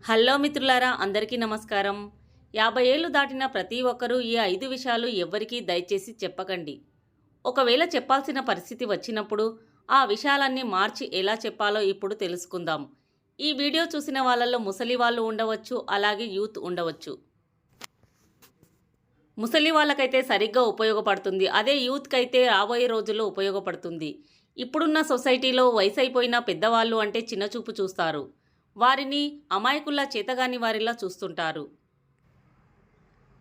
Hello మిత్రులారా, అందరికీ నమస్కారం. 50 ఏళ్లు దాటిన ప్రతి ఒక్కరూ ఈ 5 విషయాలు ఎవ్వరికీ దయచేసి చెప్పకండి. ఒకవేళ చెప్పాల్సిన పరిస్థితి వచ్చినప్పుడు ఆ విషయాలన్నీ మార్చి ఎలా చెప్పాలో ఇప్పుడు తెలుసుకుందాం. ఈ వీడియో చూసిన వాళ్ళల్లో ముసలి వాళ్ళు ఉండవచ్చు, అలాగే యూత్ ఉండవచ్చు. ముసలి వాళ్ళకైతే సరిగ్గా ఉపయోగపడుతుంది. అదే యూత్కైతే రాబోయే రోజుల్లో ఉపయోగపడుతుంది. ఇప్పుడున్న సొసైటీలో వయసైపోయిన పెద్దవాళ్ళు అంటే చిన్నచూపు చూస్తారు. వారిని అమాయకుల్లా, చేతగాని వారిలా చూస్తుంటారు.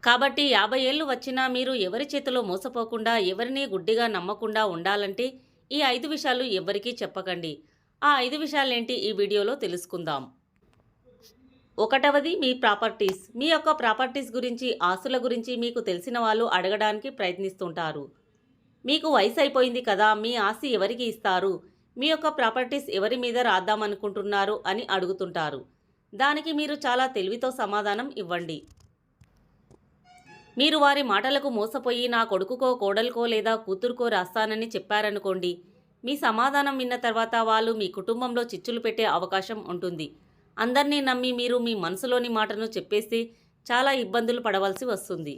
కాబట్టి 50 ఏళ్ళు వచ్చినా మీరు ఎవరి చేతిలో మోసపోకుండా, ఎవరిని గుడ్డిగా నమ్మకుండా ఉండాలంటే ఈ 5 విషయాలు ఎవ్వరికీ చెప్పకండి. ఆ 5 విషయాలేంటి ఈ వీడియోలో తెలుసుకుందాం. ఒకటవది, మీ ప్రాపర్టీస్. మీ యొక్క ప్రాపర్టీస్ గురించి, ఆస్తుల గురించి మీకు తెలిసిన వాళ్ళు అడగడానికి ప్రయత్నిస్తుంటారు. మీకు వయసు అయిపోయింది కదా, మీ ఆస్తి ఎవరికి ఇస్తారు, మీ యొక్క ప్రాపర్టీస్ ఎవరి మీద రాద్దామనుకుంటున్నారు అని అడుగుతుంటారు. దానికి మీరు చాలా తెలివితో సమాధానం ఇవ్వండి. మీరు వారి మాటలకు మోసపోయి నా కొడుకుకో, కోడలుకో లేదా కూతురుకో రాస్తానని చెప్పారనుకోండి. మీ సమాధానం విన్న తర్వాత వాళ్ళు మీ కుటుంబంలో చిచ్చులు పెట్టే అవకాశం ఉంటుంది. అందర్నీ నమ్మి మీరు మీ మనసులోని మాటను చెప్పేస్తే చాలా ఇబ్బందులు పడవలసి వస్తుంది.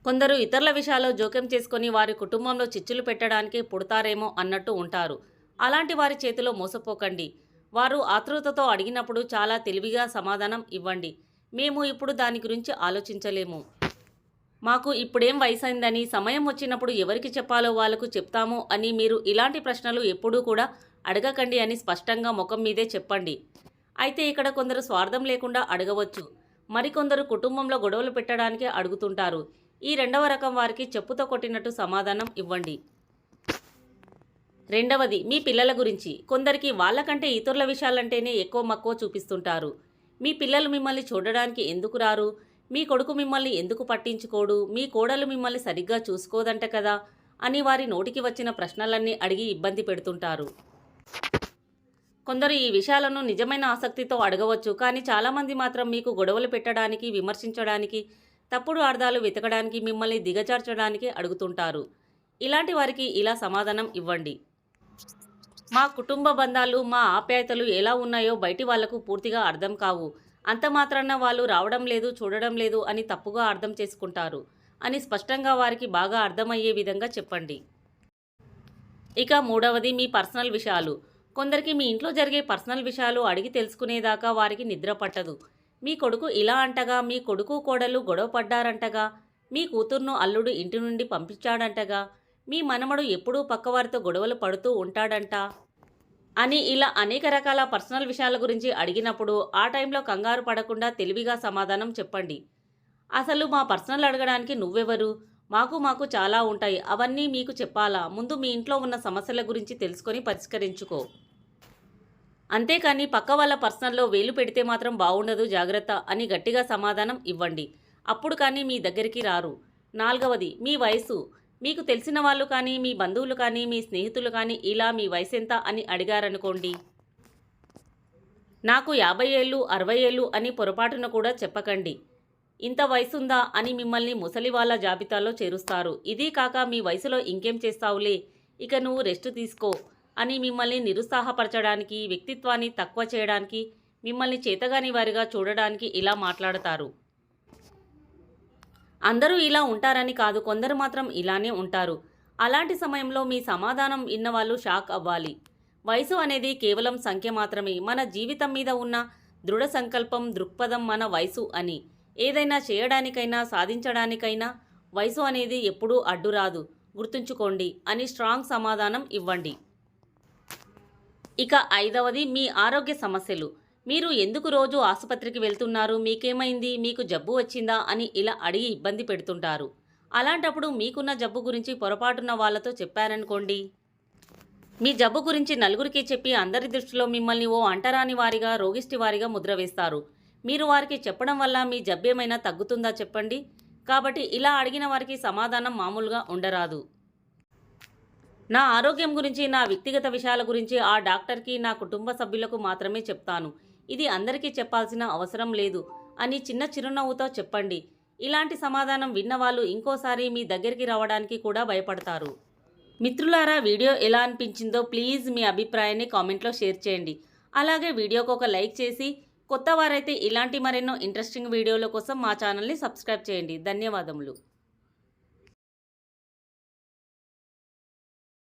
కొందరు ఇతరుల విషయాల్లో జోక్యం చేసుకొని వారి కుటుంబంలో చిచ్చులు పెట్టడానికి పుడతారేమో అన్నట్టు ఉంటారు. అలాంటి వారి చేతిలో మోసపోకండి. వారు ఆతృతతో అడిగినప్పుడు చాలా తెలివిగా సమాధానం ఇవ్వండి. మేము ఇప్పుడు దాని గురించి ఆలోచించలేము, మాకు ఇప్పుడేం వయసైందని, సమయం వచ్చినప్పుడు ఎవరికి చెప్పాలో వాళ్ళకు చెప్తాము అని మీరు ఇలాంటి ప్రశ్నలు ఎప్పుడూ కూడా అడగకండి అని స్పష్టంగా ముఖం మీదే చెప్పండి. అయితే ఇక్కడ కొందరు స్వార్థం లేకుండా అడగవచ్చు, మరికొందరు కుటుంబంలో గొడవలు పెట్టడానికి అడుగుతుంటారు. ఈ రెండవ రకం వారికి చెప్పుతో కొట్టినట్టు సమాధానం ఇవ్వండి. రెండవది, మీ పిల్లల గురించి. కొందరికి వాళ్ళకంటే ఇతరుల విషయాలంటేనే ఎక్కువ మక్కువ చూపిస్తుంటారు. మీ పిల్లలు మిమ్మల్ని చూడడానికి ఎందుకు రారు, మీ కొడుకు మిమ్మల్ని ఎందుకు పట్టించుకోడు, మీ కోడలు మిమ్మల్ని సరిగ్గా చూసుకోదంట కదా అని వారి నోటికి వచ్చిన ప్రశ్నలన్నీ అడిగి ఇబ్బంది పెడుతుంటారు. కొందరు ఈ విషయాలను నిజమైన ఆసక్తితో అడగవచ్చు, కానీ చాలామంది మాత్రం మీకు గొడవలు పెట్టడానికి, విమర్శించడానికి, తప్పుడు అర్థాలు వెతకడానికి, మిమ్మల్ని దిగజార్చడానికి అడుగుతుంటారు. ఇలాంటి వారికి ఇలా సమాధానం ఇవ్వండి. మా కుటుంబ బంధాలు, మా ఆప్యాయతలు ఎలా ఉన్నాయో బయటి వాళ్లకు పూర్తిగా అర్థం కావు. అంత మాత్రాన వాళ్ళు రావడం లేదు, చూడడం లేదు అని తప్పుగా అర్థం చేసుకుంటారు అని స్పష్టంగా వారికి బాగా అర్థమయ్యే విధంగా చెప్పండి. ఇక మూడవది, మీ పర్సనల్ విషయాలు. కొందరికి మీ ఇంట్లో జరిగే పర్సనల్ విషయాలు అడిగి తెలుసుకునేదాకా వారికి నిద్ర పట్టదు. మీ కొడుకు ఇలా అంటగా, మీ కొడుకు కోడలు గొడవ పడ్డారంటగా, మీ కూతుర్ను అల్లుడు ఇంటి నుండి పంపించాడంటగా, మీ మనమడు ఎప్పుడూ పక్కవారితో గొడవలు పడుతూ ఉంటాడంట అని ఇలా అనేక రకాల పర్సనల్ విషయాల గురించి అడిగినప్పుడు ఆ టైంలో కంగారు పడకుండా తెలివిగా సమాధానం చెప్పండి. అసలు మా పర్సనల్ అడగడానికి నువ్వెవరు, మాకు చాలా ఉంటాయి, అవన్నీ మీకు చెప్పాలా, ముందు మీ ఇంట్లో ఉన్న సమస్యల గురించి తెలుసుకొని పరిష్కరించుకో. అంతేకాని పక్క వాళ్ళ పర్సనల్లో వేలు పెడితే మాత్రం బాగుండదు, జాగ్రత్త అని గట్టిగా సమాధానం ఇవ్వండి. అప్పుడు కానీ మీ దగ్గరికి రారు. నాలుగవది, మీ వయసు. మీకు తెలిసిన వాళ్ళు కానీ, మీ బంధువులు కానీ, మీ స్నేహితులు కానీ ఇలా మీ వయసు ఎంత అని అడిగారనుకోండి. నాకు 50 ఏళ్ళు, 60 ఏళ్ళు అని పొరపాటున కూడా చెప్పకండి. ఇంత వయసుందా అని మిమ్మల్ని ముసలి వాళ్ళ జాబితాలో చేరుస్తారు. ఇదీ కాక మీ వయసులో ఇంకేం చేస్తావులే, ఇక నువ్వు రెస్ట్ తీసుకో అని మిమ్మల్ని నిరుత్సాహపరచడానికి, వ్యక్తిత్వాన్ని తక్కువ చేయడానికి, మిమ్మల్ని చేతగాని వారిగా చూడడానికి ఇలా మాట్లాడతారు. అందరూ ఇలా ఉంటారని కాదు, కొందరు మాత్రం ఇలానే ఉంటారు. అలాంటి సమయంలో మీ సమాధానం విన్నవాళ్ళు షాక్ అవ్వాలి. వయసు అనేది కేవలం సంఖ్య మాత్రమే. మన జీవితం మీద ఉన్న దృఢ సంకల్పం, దృక్పథం మన వయసు అని. ఏదైనా చేయడానికైనా, సాధించడానికైనా వయసు అనేది ఎప్పుడూ అడ్డురాదు, గుర్తుంచుకోండి అని స్ట్రాంగ్ సమాధానం ఇవ్వండి. ఇక ఐదవది, మీ ఆరోగ్య సమస్యలు. మీరు ఎందుకు రోజు ఆసుపత్రికి వెళ్తున్నారు, మీకేమైంది, మీకు జబ్బు వచ్చిందా అని ఇలా అడిగి ఇబ్బంది పెడుతుంటారు. అలాంటప్పుడు మీకున్న జబ్బు గురించి పొరపాటున్న వాళ్ళతో చెప్పారనుకోండి. మీ జబ్బు గురించి నలుగురికి చెప్పి అందరి దృష్టిలో మిమ్మల్ని ఓ అంటరాని వారిగా, రోగిష్టి వారిగా ముద్ర వేస్తారు. మీరు వారికి చెప్పడం వల్ల మీ జబ్బేమైనా తగ్గుతుందా చెప్పండి. కాబట్టి ఇలా అడిగిన వారికి సమాధానం మామూలుగా ఉండరాదు. నా ఆరోగ్యం గురించి, నా వ్యక్తిగత విషయాల గురించి ఆ డాక్టర్కి, నా కుటుంబ సభ్యులకు మాత్రమే చెప్తాను, ఇది అందరికీ చెప్పాల్సిన అవసరం లేదు అని చిన్న చిరునవ్వుతో చెప్పండి. ఇలాంటి సమాధానం విన్నవాళ్ళు ఇంకోసారి మీ దగ్గరికి రావడానికి కూడా భయపడతారు. మిత్రులారా, వీడియో ఎలా అనిపించిందో ప్లీజ్ మీ అభిప్రాయాన్ని కామెంట్లో షేర్ చేయండి. అలాగే వీడియోకి ఒక లైక్ చేసి కొత్త వారైతే ఇలాంటి మరెన్నో ఇంట్రెస్టింగ్ వీడియోల కోసం మా ఛానల్ని సబ్స్క్రైబ్ చేయండి. ధన్యవాదములు.